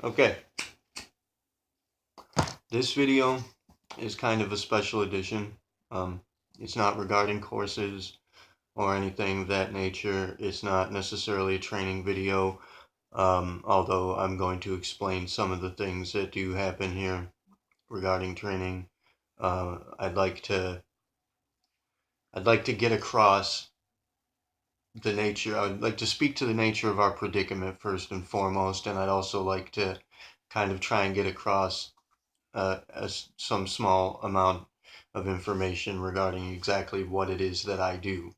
Okay, this video is kind of a special edition. Um, it's not regarding courses or anything of that nature. It's not necessarily a training video, although I'm going to explain some of the things that do happen here regarding training. I'd like to get across the nature. I'd like to speak to the nature of our predicament first and foremost, and I'd also like to kind of try and get across some small amount of information regarding exactly what it is that I do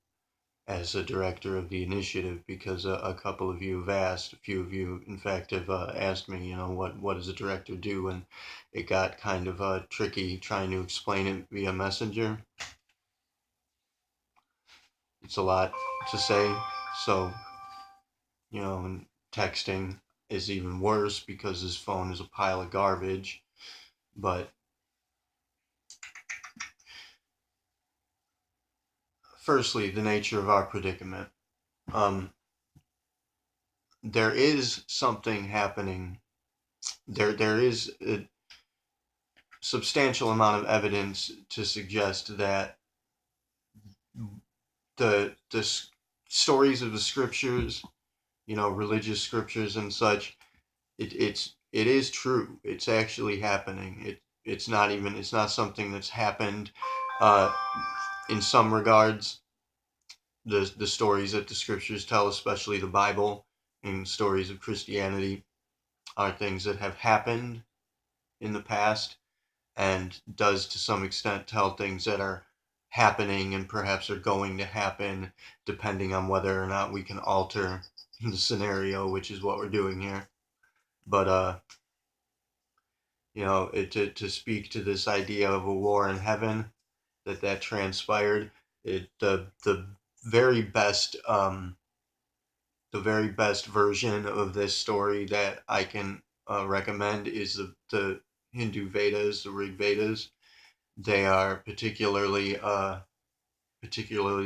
as a director of the initiative, because a couple of you have asked, a few of you, in fact, have asked me, what does a director do? And it got kind of tricky trying to explain it via messenger. It's a lot to say, so, and texting is even worse because his phone is a pile of garbage. But firstly, the nature of our predicament. Um, there is something happening. There is a substantial amount of evidence to suggest that the stories of the scriptures, religious scriptures and such, it is true. It's actually happening. It's not something that's happened uh, in some regards. The stories that the scriptures tell, especially the Bible and stories of Christianity, are things that have happened in the past, and does to some extent tell things that are happening and perhaps are going to happen, depending on whether or not we can alter the scenario, which is what we're doing here. But to speak to this idea of a war in heaven, that transpired, the very best version of this story that I can recommend is the Hindu Vedas, the Rig Vedas. They are particularly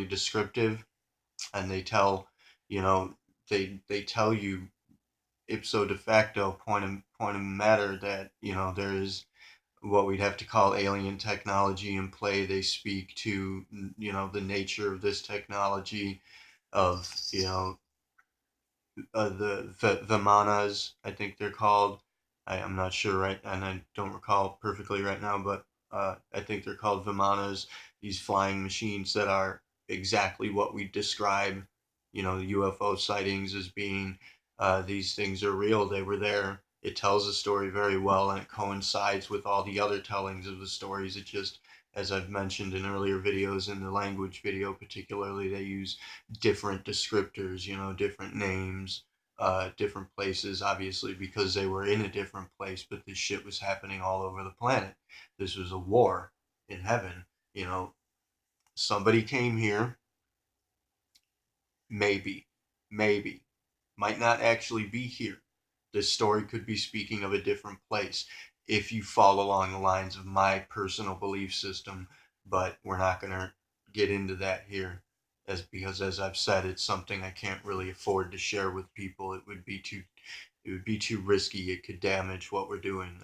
descriptive, and they tell you know they tell you ipso de facto, point of matter, that there is what we'd have to call alien technology in play. They speak to the nature of this technology, of the Vimanas, I think they're called. I'm not sure, right, and I don't recall perfectly right now, but I think they're called Vimanas. These flying machines that are exactly what we describe, the UFO sightings as being. These things are real. They were there. It tells the story very well, and it coincides with all the other tellings of the stories. It just, as I've mentioned in earlier videos, in the language video particularly, they use different descriptors, different names, different places, obviously, because they were in a different place, but this shit was happening all over the planet. This was a war in heaven. Somebody came here, maybe, maybe, might not actually be here. This story could be speaking of a different place if you fall along the lines of my personal belief system, but we're not going to get into that here, because as I've said, it's something I can't really afford to share with people. It would be too risky. It could damage what we're doing.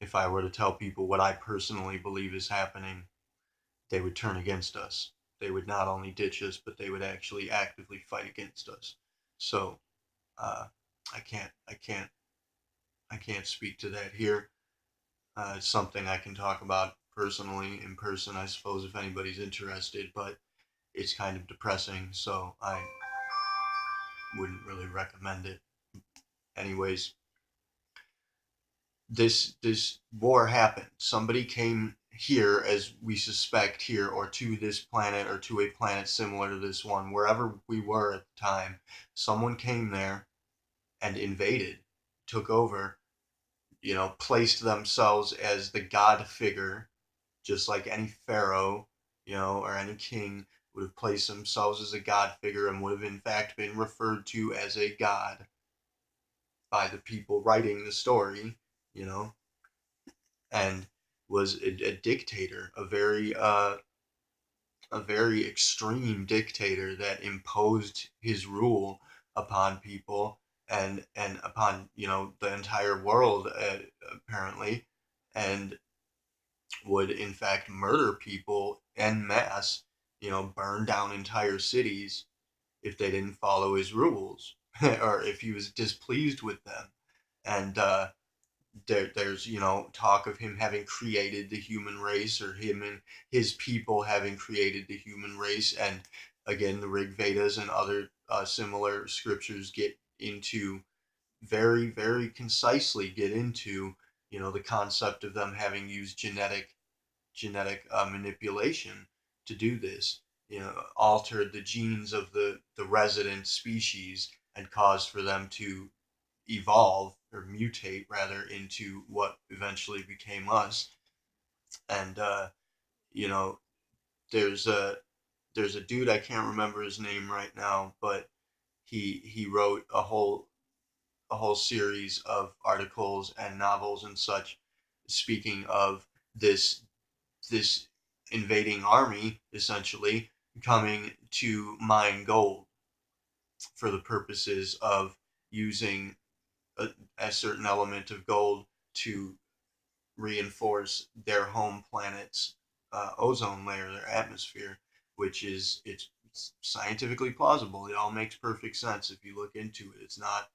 If I were to tell people what I personally believe is happening, they would turn against us. They would not only ditch us, but they would actually actively fight against us. So uh, I can't I can't I can't speak to that here. It's something I can talk about personally in person, I suppose, if anybody's interested, but it's kind of depressing, so I wouldn't really recommend it. Anyways, this war happened. Somebody came here, as we suspect here, or to this planet, or to a planet similar to this one, wherever we were at the time. Someone came there and invaded, took over, placed themselves as the god figure, just like any pharaoh, or any king would have placed themselves as a god figure, and would have in fact been referred to as a god by the people writing the story, you know, and was a dictator, a very extreme dictator that imposed his rule upon people, and upon the entire world, apparently, and would in fact murder people en masse, burn down entire cities if they didn't follow his rules or if he was displeased with them. And there's talk of him having created the human race, or him and his people having created the human race. And again, the Rig Vedas and other similar scriptures get into very, very concisely get into the concept of them having used genetic manipulation to do this, altered the genes of the resident species and caused for them to evolve, or mutate rather, into what eventually became us. And you know there's a dude, I can't remember his name right now, but he wrote a whole series of articles and novels and such, speaking of this invading army essentially coming to mine gold for the purposes of using a certain element of gold to reinforce their home planet's ozone layer, their atmosphere, which is it's scientifically plausible. It all makes perfect sense if you look into it. It's not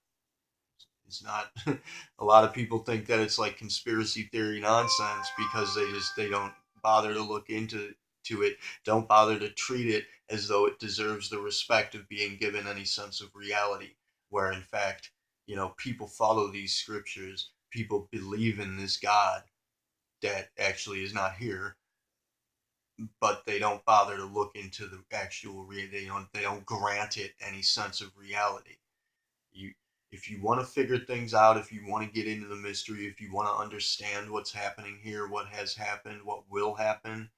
a lot of people think that it's like conspiracy theory nonsense because they don't bother to look into it, don't bother to treat it as though it deserves the respect of being given any sense of reality, where in fact, people follow these scriptures, people believe in this God that actually is not here, but they don't bother to look into the actual they don't grant it any sense of reality. You If you want to figure things out, if you want to get into the mystery, if you want to understand what's happening here, what has happened, what will happen,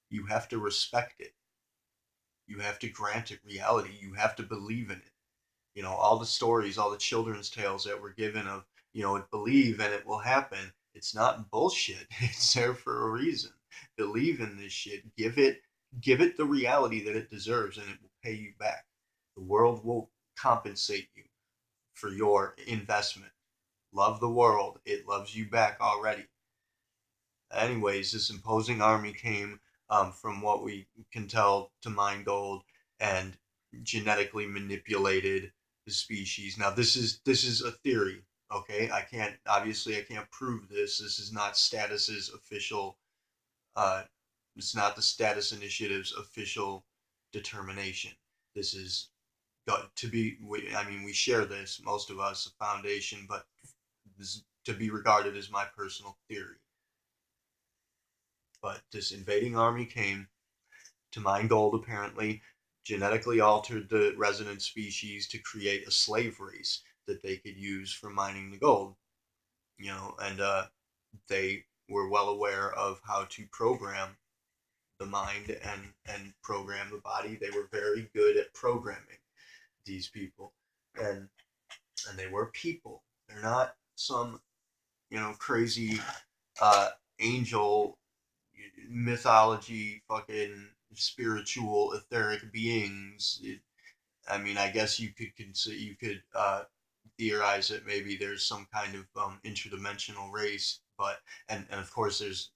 you have to respect it. You have to grant it reality. You have to believe in it. All the stories, all the children's tales that were given of, believe and it will happen. It's not bullshit. It's there for a reason. Believe in this shit. Give it the reality that it deserves, and it will pay you back. The world will compensate you for your investment. Love the world. It loves you back already. Anyways, this imposing army came, from what we can tell, to mine gold and genetically manipulated the species. Now, this is a theory. Okay, I can't prove this. This is not Status's official. Uh, it's not the Status Initiative's official determination. This is got to be. We share this, most of us, a foundation, but this is to be regarded as my personal theory. But this invading army came to mine gold, apparently, genetically altered the resident species to create a slave race that they could use for mining the gold. And they were well aware of how to program the mind and program the body. They were very good at programming these people, and they were people. They're not some crazy uh, angel mythology, fucking spiritual etheric beings. I guess you could theorize that maybe there's some kind of interdimensional race, but and of course there's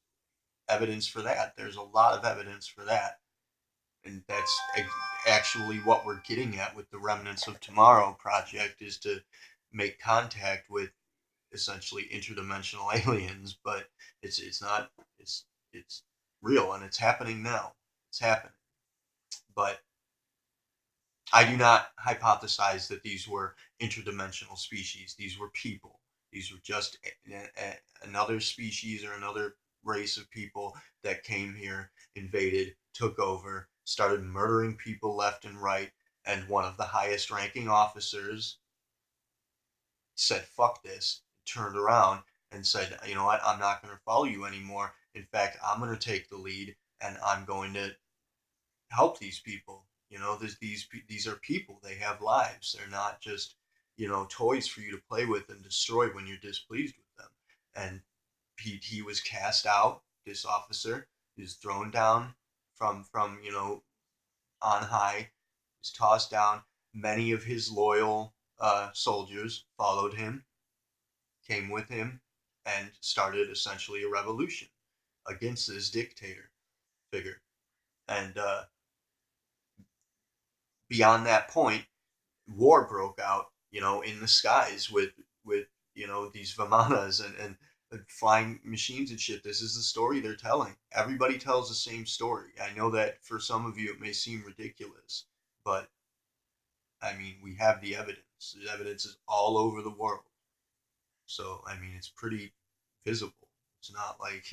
evidence for that. There's a lot of evidence for that, and that's actually what we're getting at with the Remnants of Tomorrow project, is to make contact with essentially interdimensional aliens. But it's not it's real, and it's happening now. It's happening. But I do not hypothesize that these were interdimensional species. These were people. These were just another species or another race of people that came here, invaded, took over, started murdering people left and right, and one of the highest ranking officers said, fuck this, turned around and said, you know what, I'm not going to follow you anymore. In fact, I'm going to take the lead, and I'm going to help these people. These are people. They have lives. They're not just toys for you to play with and destroy when you're displeased with them. And he was cast out. This officer is thrown down from on high. Is tossed down. Many of his loyal soldiers followed him, came with him, and started essentially a revolution against this dictator figure. And beyond that point, war broke out, in the skies with these Vimanas and flying machines and shit. This is the story they're telling. Everybody tells the same story. I know that for some of you it may seem ridiculous, but I mean, we have the evidence. The evidence is all over the world. So, I mean, it's pretty visible. It's not like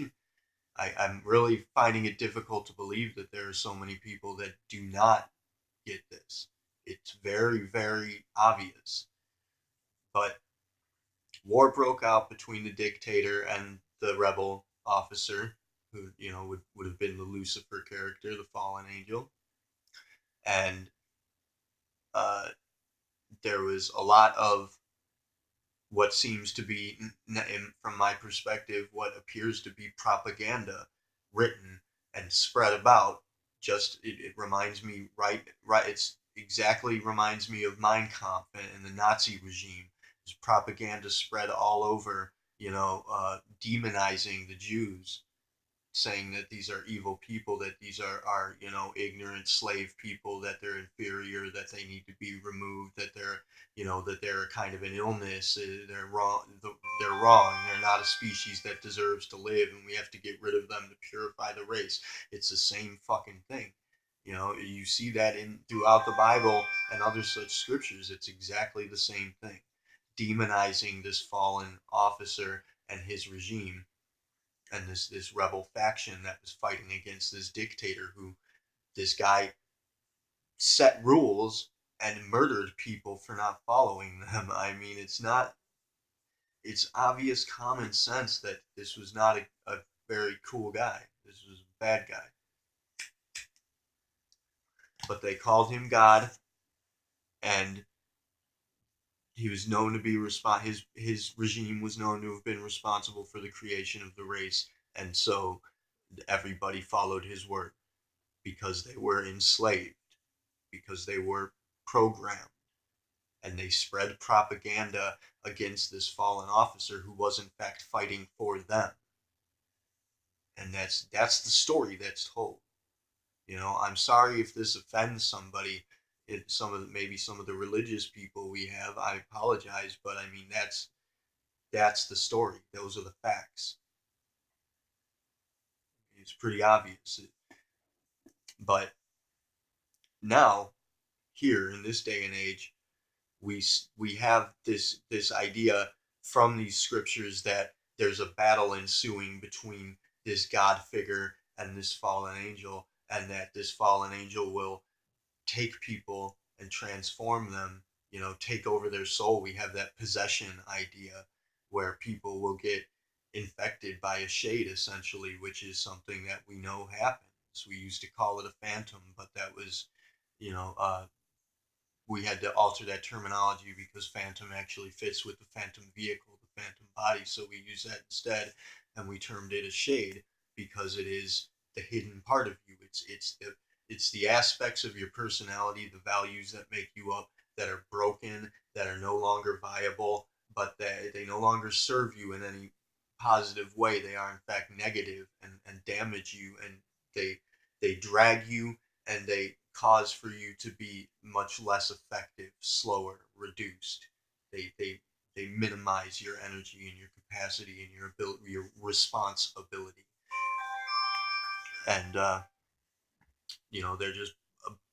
I'm really finding it difficult to believe that there are so many people that do not get this. It's very, very obvious. But war broke out between the dictator and the rebel officer, who, would have been the Lucifer character, the fallen angel. And uh, there was a lot of what seems to be, from my perspective, what appears to be propaganda written and spread about. Just it reminds me, right. It's exactly reminds me of Mein Kampf and the Nazi regime. There's propaganda spread all over, demonizing the Jews, saying that these are evil people, that these are ignorant slave people, that they're inferior, that they need to be removed, that they're kind of an illness, they're wrong, they're not a species that deserves to live, and we have to get rid of them to purify the race. It's the same fucking thing. You see that in throughout the Bible and other such scriptures. It's exactly the same thing, demonizing this fallen officer and his regime, and this rebel faction that was fighting against this dictator, who this guy set rules and murdered people for not following them. I mean, it's obvious common sense that this was not a very cool guy. This was a bad guy. But they called him God, and he was known to be his regime was known to have been responsible for the creation of the race, and so everybody followed his word because they were enslaved, because they were programmed, and they spread propaganda against this fallen officer who was in fact fighting for them. And that's the story that's told. I'm sorry if this offends somebody, maybe some of the religious people we have. I apologize, but I mean, that's the story. Those are the facts. It's pretty obvious. But now, here in this day and age, we have this idea from these scriptures that there's a battle ensuing between this God figure and this fallen angel, and that this fallen angel will take people and transform them, take over their soul. We have that possession idea where people will get infected by a shade, essentially, which is something that we know happens. We used to call it a phantom, but that was, you know, uh, we had to alter that terminology because phantom actually fits with the phantom vehicle, the phantom body. So we use that instead, and we termed it a shade because it is the hidden part of you. It's the aspects of your personality, the values that make you up, that are broken, that are no longer viable, but they no longer serve you in any positive way. They are in fact negative, and damage you, and they drag you, and they cause for you to be much less effective, slower, reduced. They minimize your energy and your capacity and your ability, your response ability, and they're just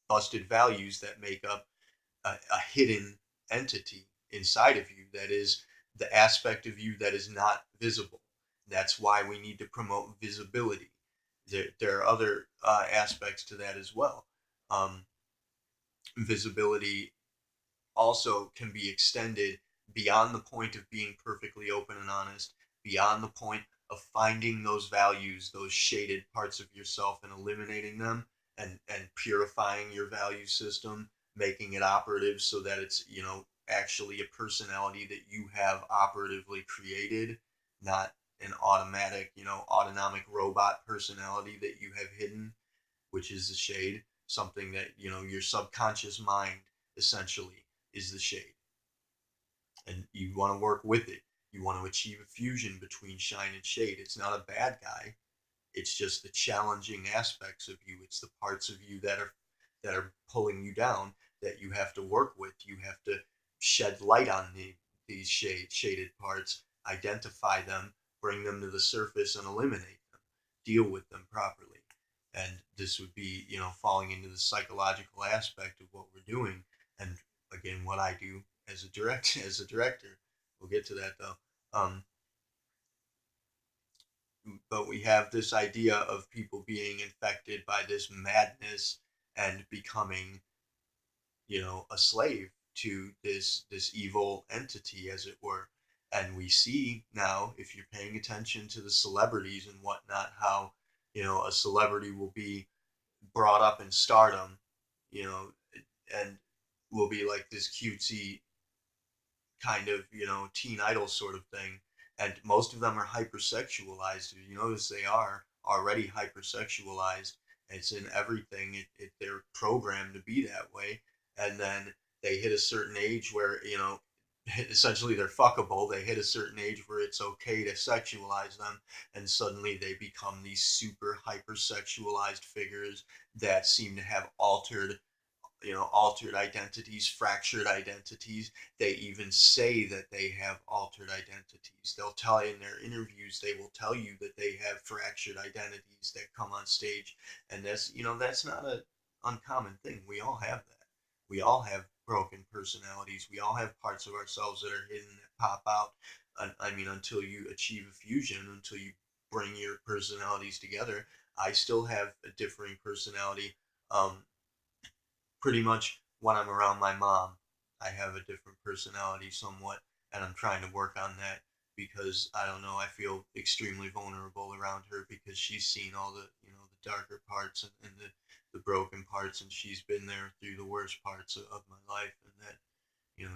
busted values that make up a hidden entity inside of you, that is the aspect of you that is not visible. That's why we need to promote visibility. There are other aspects to that as well. Um, Visibility also can be extended beyond the point of being perfectly open and honest, beyond the point of finding those values, those shaded parts of yourself, and eliminating them, and purifying your value system, making it operative so that it's, actually a personality that you have operatively created, not an automatic, autonomic robot personality that you have hidden, which is the shade, something that, your subconscious mind essentially is the shade. and you want to work with it. You want to achieve a fusion between shine and shade. It's not a bad guy. It's just the challenging aspects of you. It's the parts of you that are pulling you down that you have to work with. You have to shed light on these shaded parts, identify them, bring them to the surface, and eliminate them. Deal with them properly. And this would be, falling into the psychological aspect of what we're doing. And again, what I do as a director. We'll get to that though. But we have this idea of people being infected by this madness and becoming, a slave to this evil entity, as it were. And we see now, if you're paying attention to the celebrities and whatnot, how, a celebrity will be brought up in stardom, you know and will be like this cutesy kind of, teen idol sort of thing. And most of them are hypersexualized. You notice they are already hypersexualized. It's in everything. They're programmed to be that way. And then they hit a certain age where, essentially they're fuckable. They hit a certain age where it's okay to sexualize them. And suddenly they become these super hypersexualized figures that seem to have altered identities, fractured identities. They even say that they have altered identities. They'll tell you in their interviews, they will tell you that they have fractured identities that come on stage. And that's not an uncommon thing. We all have that. We all have broken personalities. We all have parts of ourselves that are hidden that pop out. I mean, until you achieve a fusion, until you bring your personalities together. I still have a differing personality. Pretty much when I'm around my mom, I have a different personality somewhat, and I'm trying to work on that because I don't know, I feel extremely vulnerable around her because she's seen all the darker parts and the broken parts, and she's been there through the worst parts of my life, and that,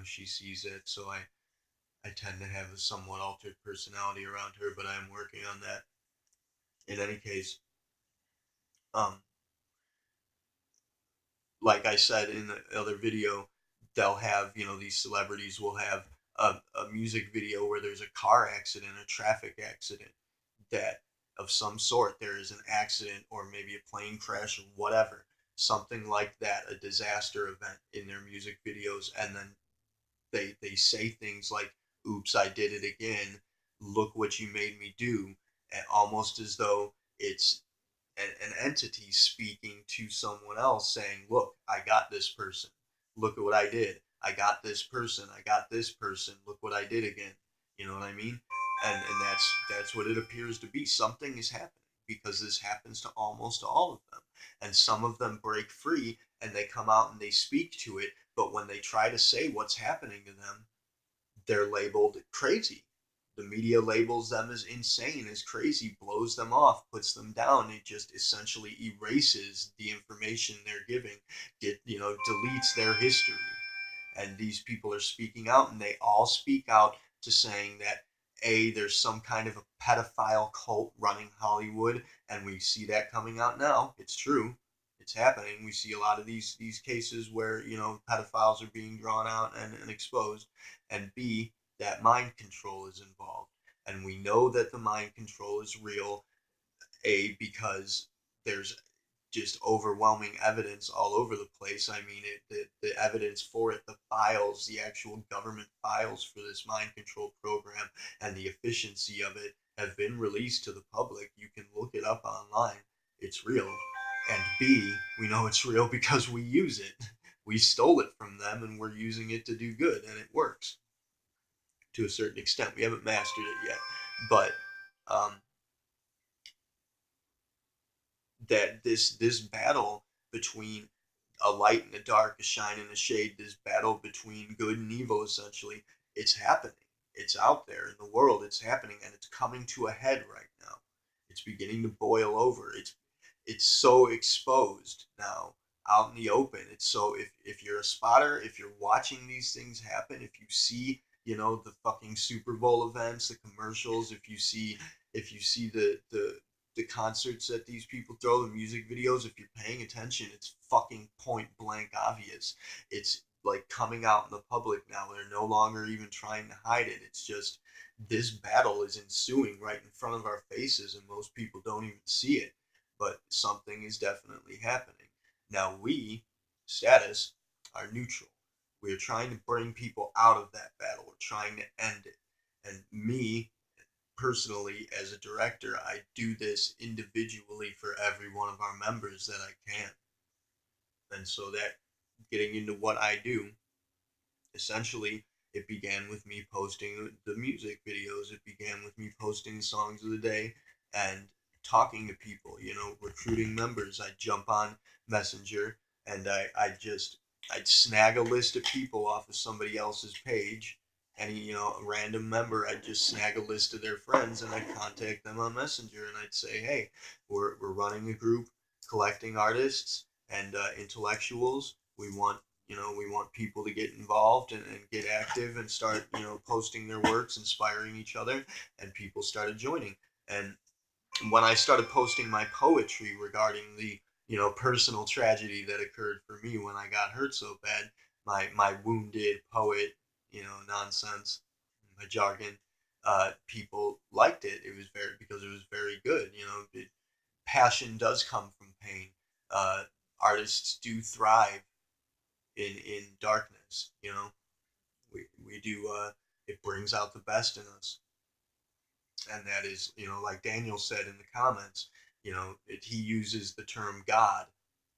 she sees it. So I tend to have a somewhat altered personality around her, but I'm working on that. In any case, um, like I said in the other video, they'll have, these celebrities will have a music video where there's a car accident, a traffic accident, that of some sort, there is an accident or maybe a plane crash or whatever, something like that, a disaster event in their music videos. And then they say things like, oops, I did it again. Look what you made me do. And almost as though it's an entity speaking to someone else saying, look, I got this person. Look at what I did. I got this person. I got this person. Look what I did again. You know what I mean? And that's what it appears to be. Something is happening because this happens to almost all of them. And some of them break free and they come out and they speak to it. But when they try to say what's happening to them, they're labeled crazy. The media labels them as insane, as crazy, blows them off, puts them down. It just essentially erases the information they're giving. Deletes their history. And these people are speaking out, and they all speak out to saying that there's some kind of a pedophile cult running Hollywood, and we see that coming out now. It's true. It's happening. We see a lot of these cases where pedophiles are being drawn out and exposed, and B, that mind control is involved, and we know that the mind control is real. Because there's just overwhelming evidence all over the place. I mean, the evidence for it, the files, the actual government files for this mind control program and the efficiency of it have been released to the public. You can look it up online. It's real. And B, we know it's real because we use it. We stole it from them and we're using it to do good, and it works to a certain extent. We haven't mastered it yet, but um, that this battle between a light and a dark, a shine and a shade, this battle between good and evil, essentially, it's happening. It's out there in the world. It's happening, and it's coming to a head right now. It's beginning to boil over. It's so exposed now, out in the open. It's so, if you're a spotter, if you're watching these things happen, if you see, the fucking Super Bowl events, the commercials, if you see the concerts that these people throw, the music videos, if you're paying attention, it's fucking point blank obvious. It's like coming out in the public now. They're no longer even trying to hide it. It's just this battle is ensuing right in front of our faces, and most people don't even see it. But something is definitely happening. Now, we, status, are neutral. We are trying to bring people out of that battle. We're trying to end it. And me, personally, as a director, I do this individually for every one of our members that I can. And so that, getting into what I do, essentially, it began with me posting the music videos. It began with me posting songs of the day and talking to people, recruiting members. I'd jump on Messenger and I'd snag a list of people off of somebody else's page. Any, a random member, I'd just snag a list of their friends and I'd contact them on Messenger and I'd say, hey, we're running a group collecting artists and intellectuals. We want people to get involved and get active and start, posting their works, inspiring each other, and people started joining. And when I started posting my poetry regarding the, personal tragedy that occurred for me when I got hurt so bad, my wounded poet, nonsense, my jargon, people liked it. It was because it was very good. Passion does come from pain. Uh, Artists do thrive in darkness. We do. It brings out the best in us, and that is, like Daniel said in the comments. He uses the term God,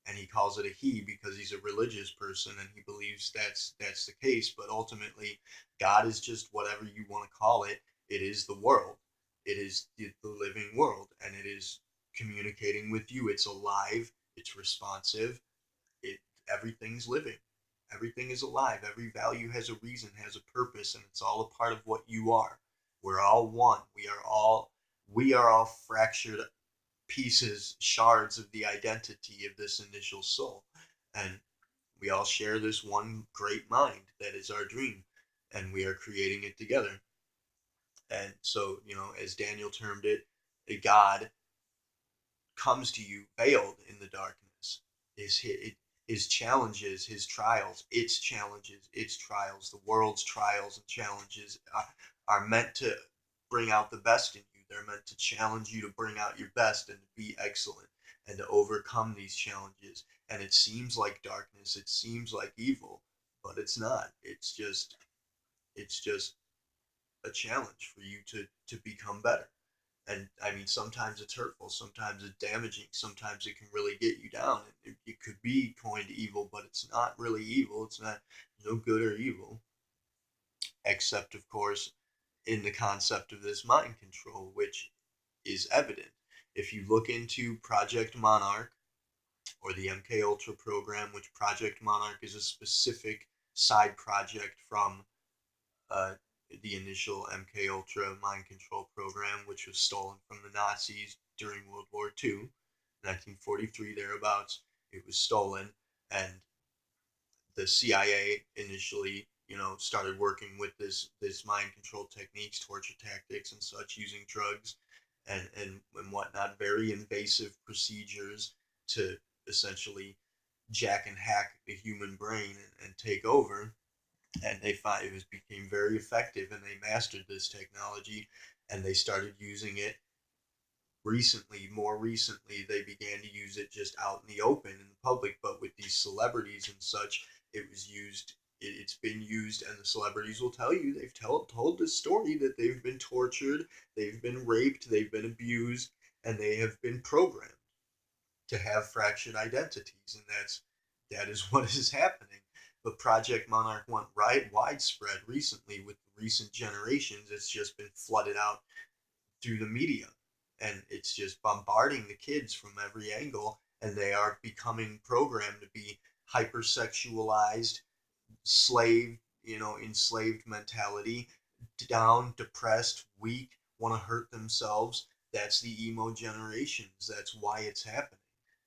and he calls it a he because he's a religious person and he believes that's the case. But ultimately, God is just whatever you want to call it. It is the world. It is the living world, and it is communicating with you. It's alive. It's responsive. It Everything's living. Everything is alive. Every value has a reason, has a purpose, and it's all a part of what you are. We're all one. We are all fractured pieces, shards of the identity of this initial soul. And we all share this one great mind that is our dream. And we are creating it together. And so, as Daniel termed it, a God comes to you veiled in the darkness. His challenges, his trials, its trials, the world's trials and challenges are meant to bring out the best in you. They're meant to challenge you to bring out your best and to be excellent and to overcome these challenges. And it seems like darkness, it seems like evil, but it's not. It's just a challenge for you to become better. And I mean, sometimes it's hurtful, sometimes it's damaging, sometimes it can really get you down. It could be coined evil, but it's not really evil. It's not no good or evil, except of course in the concept of this mind control, which is evident. If you look into Project Monarch or the MK Ultra program, which Project Monarch is a specific side project from uh, the initial MK Ultra mind control program, which was stolen from the Nazis during World War II, 1943 thereabouts. It was stolen, and the CIA initially, started working with this mind control techniques, torture tactics, and such, using drugs and whatnot, very invasive procedures to essentially jack and hack the human brain and take over. And they find it became very effective, and they mastered this technology, and they started using it more recently. They began to use it just out in the open in the public, but with these celebrities and such, it was used. It's been used, and the celebrities will tell you they've told this story that they've been tortured, they've been raped, they've been abused, and they have been programmed to have fractured identities, and that is what is happening. But Project Monarch went widespread recently with recent generations. It's just been flooded out through the media, and it's just bombarding the kids from every angle, and they are becoming programmed to be hypersexualized, slave, enslaved mentality, down, depressed, weak, want to hurt themselves. That's the emo generations. That's why it's happening,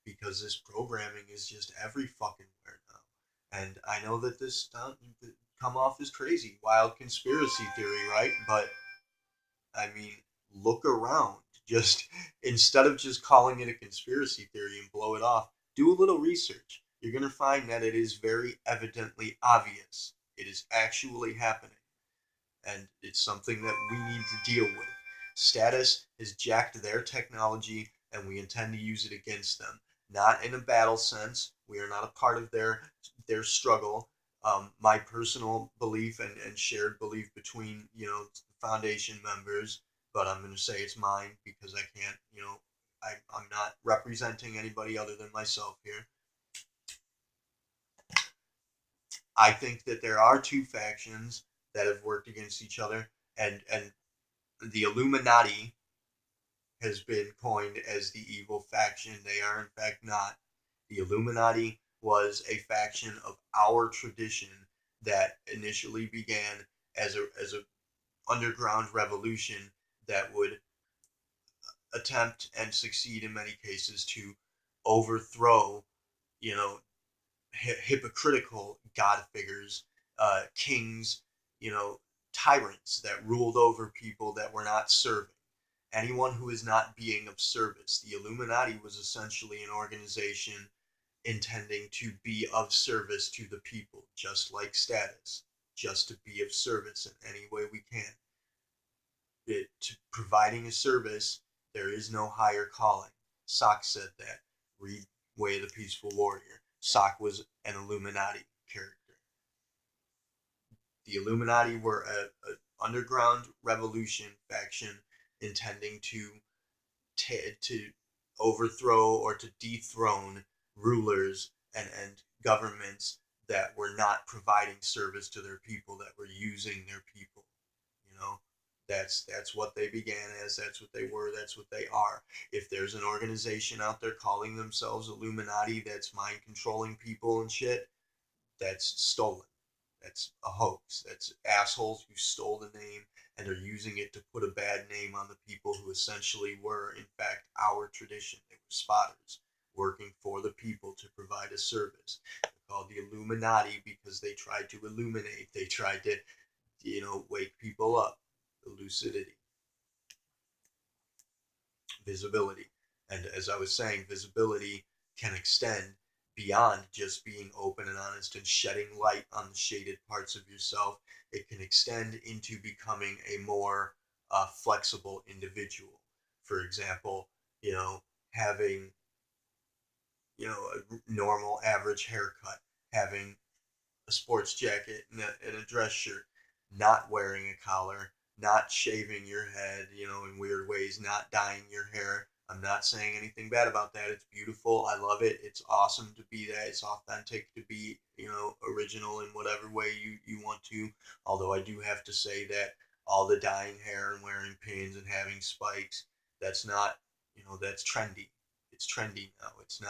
because this programming is just every fucking where now. And I know that this come off as crazy, wild conspiracy theory, right? But I mean, look around. Just instead of just calling it a conspiracy theory and blow it off, do a little research. you're going to find that it is very evidently obvious. It is actually happening. And it's something that we need to deal with. Status has jacked their technology, and we intend to use it against them. Not in a battle sense. We are not a part of their struggle. My personal belief and shared belief between the foundation members, but I'm going to say it's mine because I can't. I'm not representing anybody other than myself here. I think that there are two factions that have worked against each other, and the Illuminati has been coined as the evil faction. They are in fact not. The Illuminati was a faction of our tradition that initially began as a underground revolution that would attempt and succeed in many cases to overthrow, you know, hypocritical god figures, kings, you know, tyrants that ruled over people that were not serving. Anyone who is not being of service. The Illuminati was essentially an organization intending to be of service to the people, just like status, just to be of service in any way we can. To providing a service, there is no higher calling. Sock said that. Read Way of the Peaceful Warrior. Sock was an Illuminati character. The Illuminati were a underground revolution faction intending to overthrow or to dethrone rulers and governments that were not providing service to their people, that were using their people. You know, that's what they began as. That's what they were. That's what they are. If there's an organization out there calling themselves Illuminati that's mind controlling people and shit, that's stolen. That's a hoax. That's assholes who stole the name and are using it to put a bad name on the people who essentially were, in fact, our tradition. They were spotters working for the people to provide a service. They're called the Illuminati because they tried to illuminate. They tried to, wake people up. Lucidity, visibility. And as I was saying, visibility can extend beyond just being open and honest and shedding light on the shaded parts of yourself. It can extend into becoming a more flexible individual. For example, having, a normal average haircut, having a sports jacket and a dress shirt, not wearing a collar, not shaving your head, in weird ways, not dyeing your hair. I'm not saying anything bad about that. It's beautiful. I love it. It's awesome to be that. It's authentic to be, original in whatever way you want to. Although I do have to say that all the dyeing hair and wearing pins and having spikes, that's not, that's trendy. It's trendy now. It's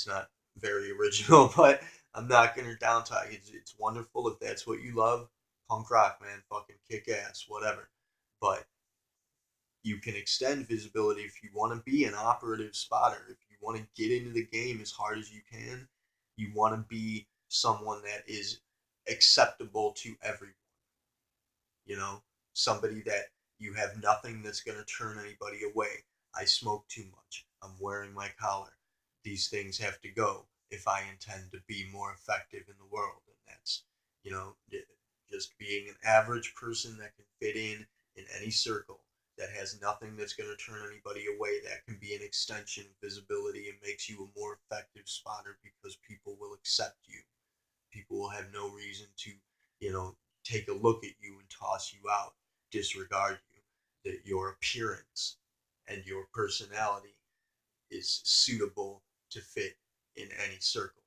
not very original, but I'm not gonna down talk. It's wonderful if that's what you love. Punk rock, man, fucking kick ass, whatever. But you can extend visibility if you want to be an operative spotter. If you want to get into the game as hard as you can, you want to be someone that is acceptable to everyone. Somebody that you have nothing that's going to turn anybody away. I smoke too much. I'm wearing my collar. These things have to go if I intend to be more effective in the world. And that's, you know, just being an average person that can fit in any circle, that has nothing that's going to turn anybody away. That can be an extension of visibility and makes you a more effective spotter because people will accept you. People will have no reason to, take a look at you and toss you out, disregard you. That your appearance and your personality is suitable to fit in any circle.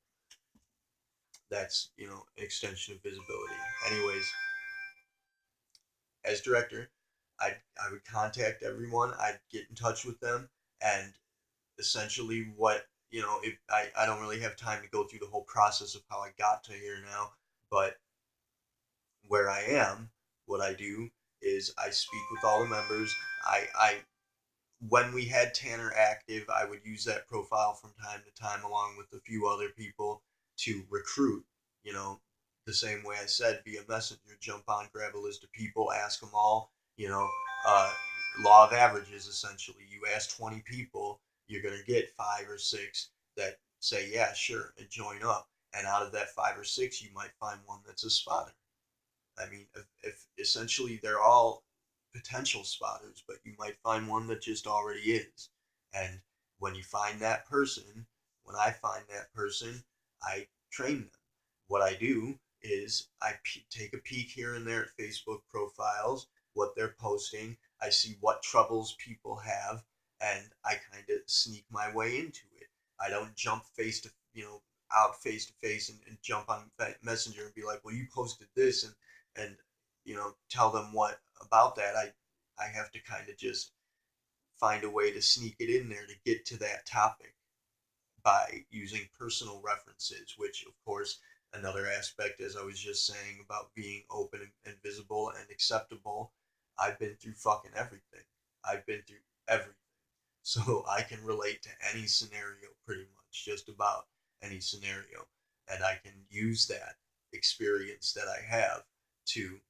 That's, an extension of visibility. Anyways, as director, I would contact everyone. I'd get in touch with them, and essentially what, if I don't really have time to go through the whole process of how I got to here now, but where I am, what I do is I speak with all the members. I when we had Tanner active, I would use that profile from time to time along with a few other people to recruit, you know, the same way I said, be a messenger, jump on, grab a list of people, ask them all, uh, law of averages essentially. You ask 20 people, you're going to get 5 or 6 that say, yeah, sure, and join up. And out of that 5 or 6, you might find one that's a spotter. I mean, if essentially they're all potential spotters, but you might find one that just already is. And when you find that person, when I find that person, I train them. What I do is take a peek here and there at Facebook profiles, what they're posting. I see what troubles people have, and I kind of sneak my way into it. I don't jump out face to face and jump on Messenger and be like, well, you posted this, and tell them what about that. I have to kind of just find a way to sneak it in there to get to that topic by using personal references, which of course another aspect, as I was just saying, about being open and visible and acceptable. I've been through fucking everything. I've been through everything, so I can relate to any scenario, pretty much just about any scenario, and I can use that experience that I have to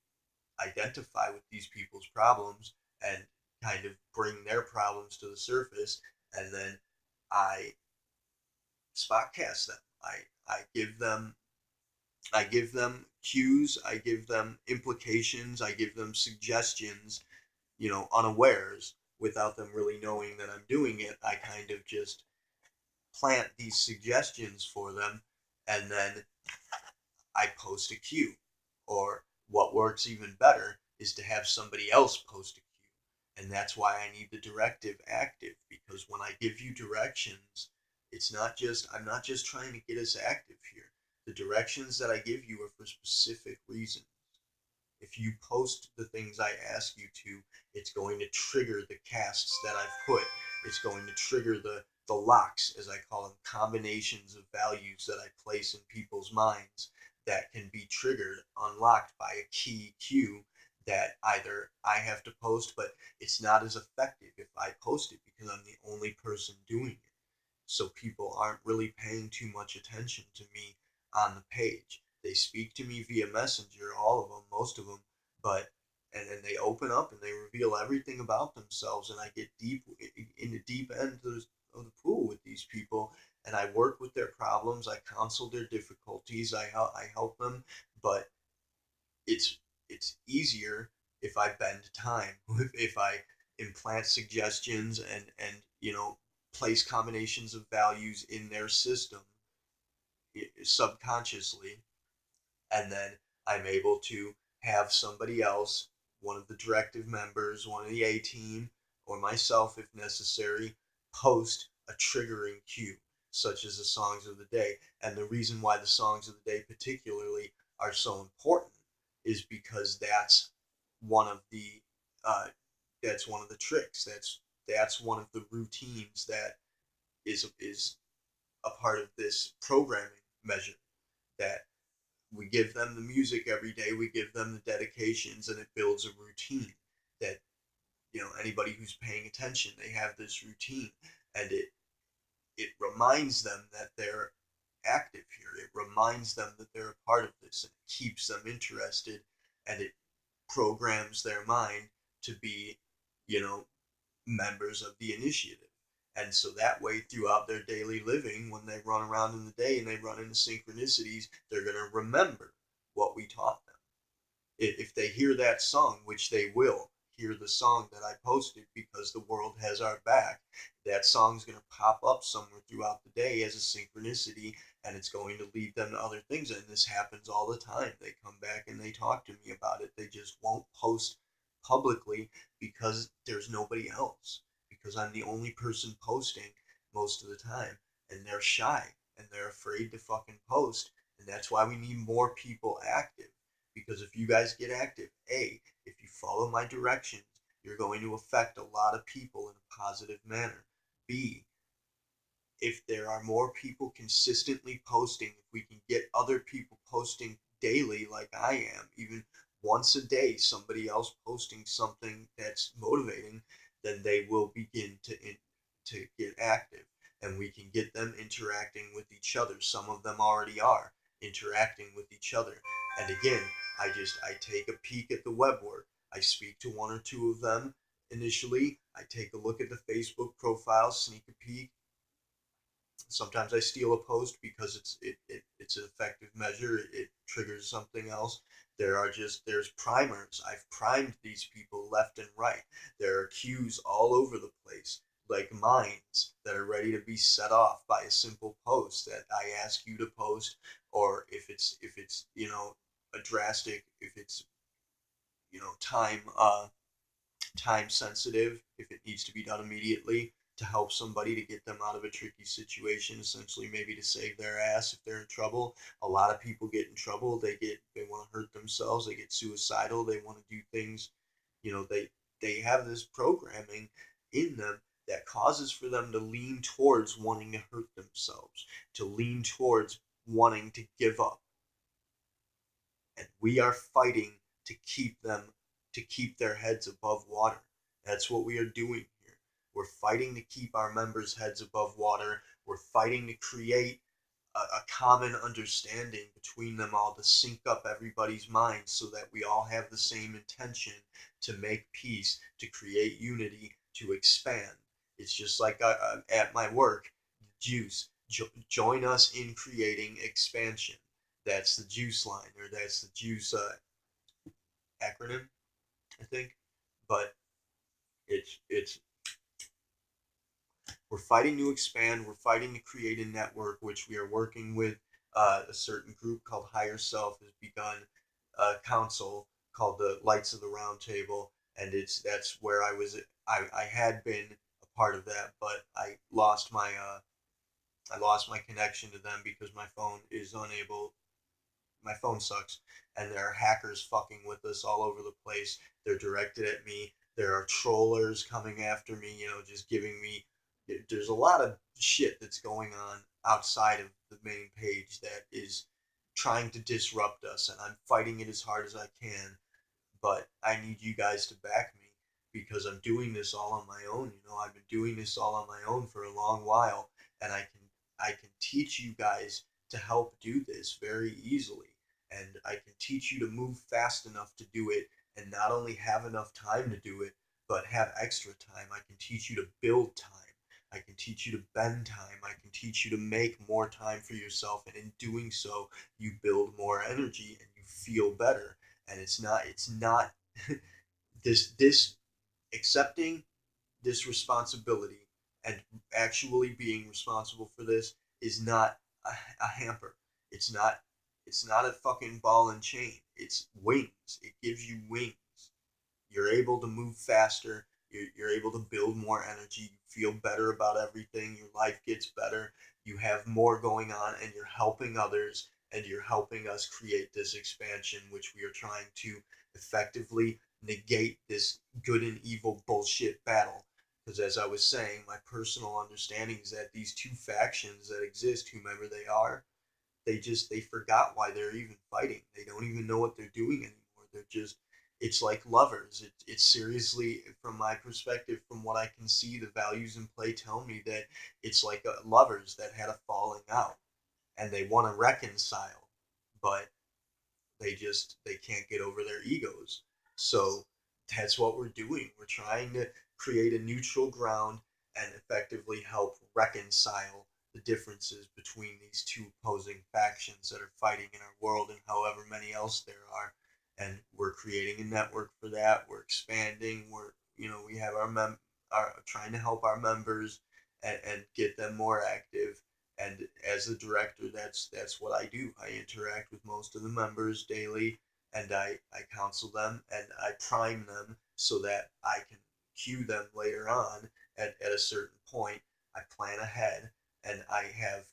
identify with these people's problems and kind of bring their problems to the surface, and then I spotcast them. I give them cues, I give them implications, I give them suggestions, unawares, without them really knowing that I'm doing it. I kind of just plant these suggestions for them, and then I post a cue. Or what works even better is to have somebody else post a cue. And that's why I need the directive active, because when I give you directions, I'm not just trying to get us active here. The directions that I give you are for specific reasons. If you post the things I ask you to, it's going to trigger the casts that I've put. It's going to trigger the locks, as I call them, combinations of values that I place in people's minds that can be triggered, unlocked by a key cue that either I have to post, but it's not as effective if I post it because I'm the only person doing it. So people aren't really paying too much attention to me on the page. They speak to me via Messenger, all of them, most of them, but and then they open up and they reveal everything about themselves, and I get deep in the deep end of the pool with these people, and I work with their problems, I counsel their difficulties, I help them, but it's it's easier if I bend time, if I implant suggestions and place combinations of values in their system subconsciously, and then I'm able to have somebody else, one of the directive members, one of the A team, or myself if necessary, post a triggering cue, such as the songs of the day. And the reason why the songs of the day particularly are so important is because one of the uh, that's one of the tricks. That's one of the routines that is a part of this programming measure, that we give them the music every day, we give them the dedications, and it builds a routine that anybody who's paying attention, they have this routine, and it reminds them that they're active here. It reminds them that they're a part of this, and it keeps them interested, and it programs their mind to be, you know, members of the initiative. And so that way, throughout their daily living, when they run around in the day and they run into synchronicities, they're going to remember what we taught them. If they hear that song, which they will hear the song that I posted because the world has our back, that song's going to pop up somewhere throughout the day as a synchronicity, and it's going to lead them to other things. And this happens all the time. They come back and they talk to me about it. They just won't post publicly because there's nobody else, because I'm the only person posting most of the time, and they're shy and they're afraid to fucking post. And that's why we need more people active, because if you guys get active, if you follow my directions, you're going to affect a lot of people in a positive manner. B, if there are more people consistently posting, if we can get other people posting daily like I am, even once a day, somebody else posting something that's motivating, then they will begin to get active, and we can get them interacting with each other. Some of them already are interacting with each other. And again, I take a peek at the web work. I speak to one or two of them initially. I take a look at the Facebook profile, sneak a peek, Sometimes I steal a post because it's an effective measure. It triggers something else. There's primers. I've primed these people left and right. There are cues all over the place, like mines that are ready to be set off by a simple post that I ask you to post, or if it's a drastic, if it's time sensitive, if it needs to be done immediately to help somebody to get them out of a tricky situation, essentially maybe to save their ass if they're in trouble. A lot of people get in trouble. They want to hurt themselves. They get suicidal. They want to do things. They have this programming in them that causes for them to lean towards wanting to hurt themselves, to lean towards wanting to give up. And we are fighting to keep their heads above water. That's what we are doing here. We're fighting to keep our members' heads above water. We're fighting to create a common understanding between them all, to sync up everybody's minds so that we all have the same intention to make peace, to create unity, to expand. It's just like at my work, juice. Join us in creating expansion. That's the juice line, or that's the juice acronym, I think. But it's we're fighting to expand. We're fighting to create a network, which we are working with. A certain group called Higher Self has begun a council called the Lights of the Round Table, and that's where I had been a part of that, but I lost my connection to them because my phone sucks, and there are hackers fucking with us all over the place. They're directed at me. There are trollers coming after me, just giving me. There's a lot of shit that's going on outside of the main page that is trying to disrupt us, and I'm fighting it as hard as I can. But I need you guys to back me because I'm doing this all on my own. I've been doing this all on my own for a long while, and I can teach you guys to help do this very easily. And I can teach you to move fast enough to do it, and not only have enough time to do it, but have extra time. I can teach you to build time. I can teach you to bend time. I can teach you to make more time for yourself, and in doing so, you build more energy and you feel better. And it's not this accepting this responsibility and actually being responsible for this is not a hamper. It's not it's not a fucking ball and chain. It's wings. It gives you wings. You're able to move faster. You're able to build more energy. You feel better about everything. Your life gets better. You have more going on, and you're helping others, and you're helping us create this expansion, which we are trying to effectively negate this good and evil bullshit battle. Because as I was saying, my personal understanding is that these two factions that exist, whomever they are, they forgot why they're even fighting. They don't even know what they're doing anymore. They're just it's like lovers. It's seriously, from my perspective, from what I can see, the values in play tell me that it's like lovers that had a falling out and they want to reconcile, but they can't get over their egos. So that's what we're doing. We're trying to create a neutral ground and effectively help reconcile the differences between these two opposing factions that are fighting in our world, and however many else there are. And we're creating a network for that. We're expanding. We have our trying to help our members and get them more active. And as the director, that's what I do. I interact with most of the members daily, and I counsel them and I prime them so that I can cue them later on at a certain point. I plan ahead, and I have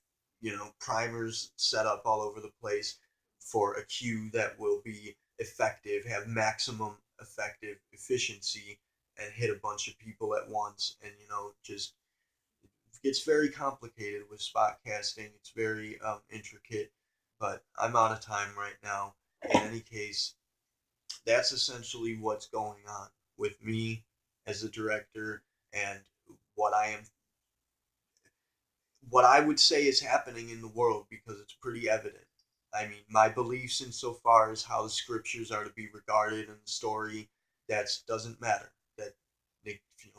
primers set up all over the place for a cue that will be effective, have maximum effective efficiency, and hit a bunch of people at once. And just gets very complicated with spot casting. It's very intricate, but I'm out of time right now. In any case, that's essentially what's going on with me as a director, and what I am what I would say is happening in the world, because it's pretty evident. I mean, my beliefs insofar as how the scriptures are to be regarded in the story, that doesn't matter. That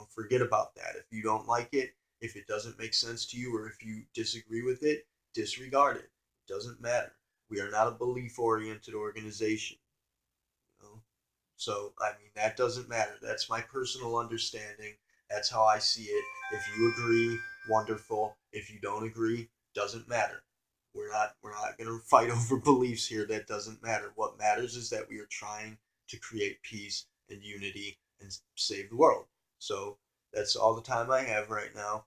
forget about that. If you don't like it, If it doesn't make sense to you or if you disagree with it, disregard it. It doesn't matter. We are not a belief-oriented organization. You know? So, I mean, that doesn't matter. That's my personal understanding. That's how I see it. If you agree, wonderful. If you don't agree, doesn't matter. We're not going to fight over beliefs here. That doesn't matter. What matters is that we are trying to create peace and unity and save the world. So, that's all the time I have right now.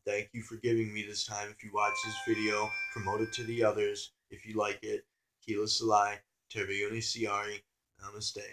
Thank you for giving me this time. If you watch this video, promote it to the others. If you like it, Kila Salai, Tervioni Siari, Namaste.